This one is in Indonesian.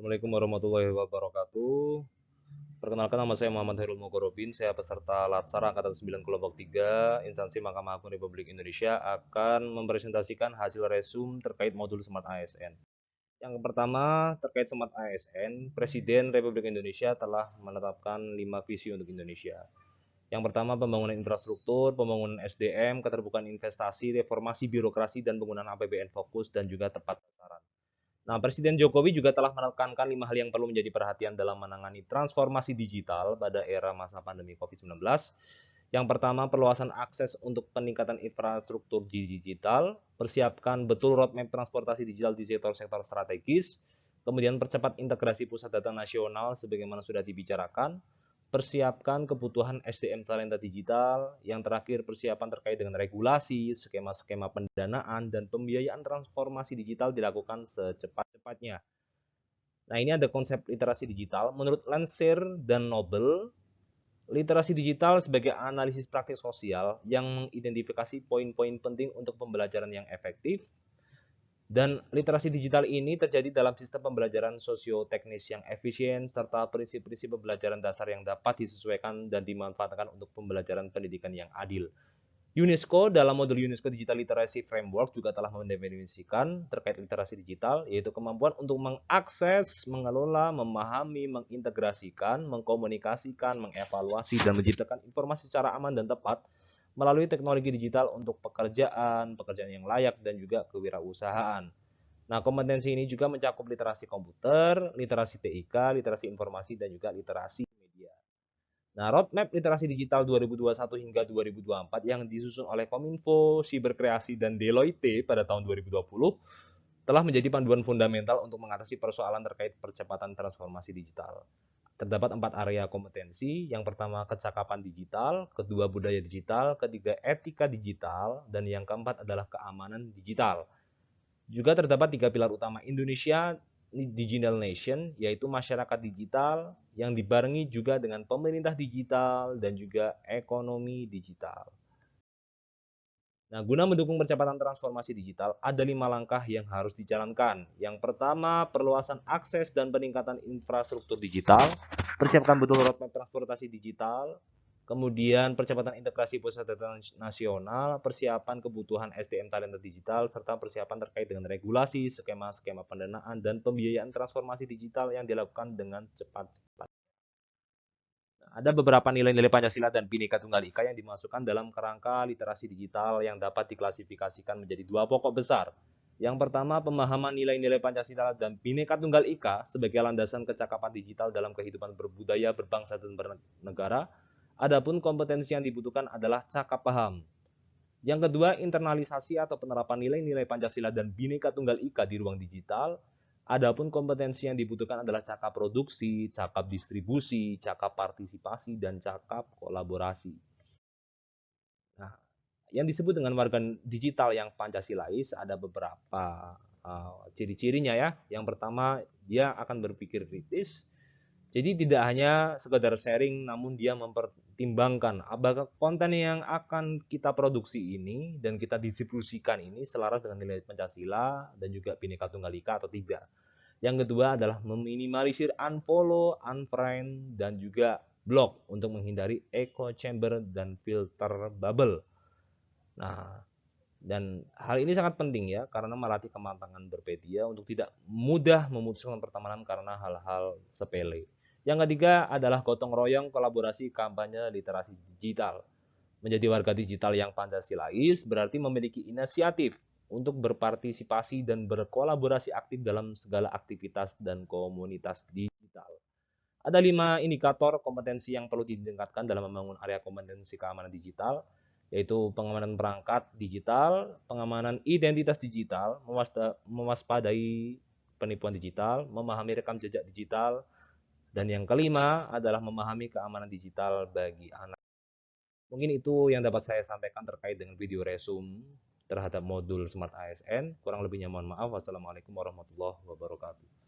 Assalamualaikum warahmatullahi wabarakatuh. Perkenalkan, nama saya Muhammad Hairul Mokorobin. Saya peserta Latsar Angkatan 9 Kelompok 3, Instansi Mahkamah Agung Republik Indonesia akan mempresentasikan hasil resum terkait modul Smart ASN. Yang pertama, terkait Smart ASN, Presiden Republik Indonesia telah menetapkan 5 visi untuk Indonesia. Yang pertama, pembangunan infrastruktur, pembangunan SDM, keterbukaan investasi, reformasi birokrasi, dan penggunaan APBN fokus dan juga tepat sasaran. Nah, Presiden Jokowi juga telah menekankan 5 hal yang perlu menjadi perhatian dalam menangani transformasi digital pada era masa pandemi COVID-19. Yang pertama, perluasan akses untuk peningkatan infrastruktur digital, persiapkan betul roadmap transportasi digital di sektor-sektor strategis, kemudian percepat integrasi pusat data nasional sebagaimana sudah dibicarakan, persiapkan kebutuhan SDM talenta digital, yang terakhir persiapan terkait dengan regulasi, skema-skema pendanaan, dan pembiayaan transformasi digital dilakukan secepat-cepatnya. Nah, ini ada konsep literasi digital. Menurut Lansir dan Nobel, literasi digital sebagai analisis praktik sosial yang mengidentifikasi poin-poin penting untuk pembelajaran yang efektif, dan literasi digital ini terjadi dalam sistem pembelajaran sosio-teknis yang efisien, serta prinsip-prinsip pembelajaran dasar yang dapat disesuaikan dan dimanfaatkan untuk pembelajaran pendidikan yang adil. UNESCO dalam modul UNESCO Digital Literacy Framework juga telah mendefinisikan terkait literasi digital, yaitu kemampuan untuk mengakses, mengelola, memahami, mengintegrasikan, mengkomunikasikan, mengevaluasi, dan menciptakan informasi secara aman dan tepat melalui teknologi digital untuk pekerjaan yang layak, dan juga kewirausahaan. Nah, kompetensi ini juga mencakup literasi komputer, literasi TIK, literasi informasi, dan juga literasi media. Nah, roadmap literasi digital 2021 hingga 2024 yang disusun oleh Kominfo, Siberkreasi, dan Deloitte pada tahun 2020 telah menjadi panduan fundamental untuk mengatasi persoalan terkait percepatan transformasi digital. Terdapat 4 area kompetensi. Yang pertama, kecakapan digital, kedua, budaya digital, ketiga, etika digital, dan yang keempat adalah keamanan digital. Juga terdapat 3 pilar utama Indonesia Digital Nation, yaitu masyarakat digital yang dibarengi juga dengan pemerintah digital dan juga ekonomi digital. Nah, guna mendukung percepatan transformasi digital, ada 5 langkah yang harus dijalankan. Yang pertama, perluasan akses dan peningkatan infrastruktur digital. Persiapkan betul roadmap transportasi digital. Kemudian percepatan integrasi pusat data nasional, persiapan kebutuhan SDM talenta digital, serta persiapan terkait dengan regulasi, skema-skema pendanaan, dan pembiayaan transformasi digital yang dilakukan dengan cepat-cepat. Ada beberapa nilai-nilai Pancasila dan Bhinneka Tunggal Ika yang dimasukkan dalam kerangka literasi digital yang dapat diklasifikasikan menjadi 2 pokok besar. Yang pertama, pemahaman nilai-nilai Pancasila dan Bhinneka Tunggal Ika sebagai landasan kecakapan digital dalam kehidupan berbudaya, berbangsa, dan bernegara. Adapun kompetensi yang dibutuhkan adalah cakap paham. Yang kedua, internalisasi atau penerapan nilai-nilai Pancasila dan Bhinneka Tunggal Ika di ruang digital. Adapun kompetensi yang dibutuhkan adalah cakap produksi, cakap distribusi, cakap partisipasi, dan cakap kolaborasi. Nah, yang disebut dengan warga digital yang Pancasilais ada beberapa ciri-cirinya ya. Yang pertama, dia akan berpikir kritis. Jadi tidak hanya sekedar sharing, namun dia mempertimbangkan apakah konten yang akan kita produksi ini dan kita distribusikan ini selaras dengan nilai Pancasila dan juga Bhinneka Tunggal Ika atau tidak. Yang kedua adalah meminimalisir unfollow, unfriend, dan juga block untuk menghindari echo chamber dan filter bubble. Nah, dan hal ini sangat penting ya, karena melatih kematangan bermedia untuk tidak mudah memutuskan pertemanan karena hal-hal sepele. Yang ketiga adalah gotong royong kolaborasi kampanye literasi digital. Menjadi warga digital yang Pancasilais berarti memiliki inisiatif untuk berpartisipasi dan berkolaborasi aktif dalam segala aktivitas dan komunitas digital. Ada 5 indikator kompetensi yang perlu ditingkatkan dalam membangun area kompetensi keamanan digital, yaitu pengamanan perangkat digital, pengamanan identitas digital, mewaspadai penipuan digital, memahami rekam jejak digital, dan yang kelima adalah memahami keamanan digital bagi anak. Mungkin itu yang dapat saya sampaikan terkait dengan video resume terhadap modul Smart ASN. Kurang lebihnya mohon maaf. Wassalamualaikum warahmatullahi wabarakatuh.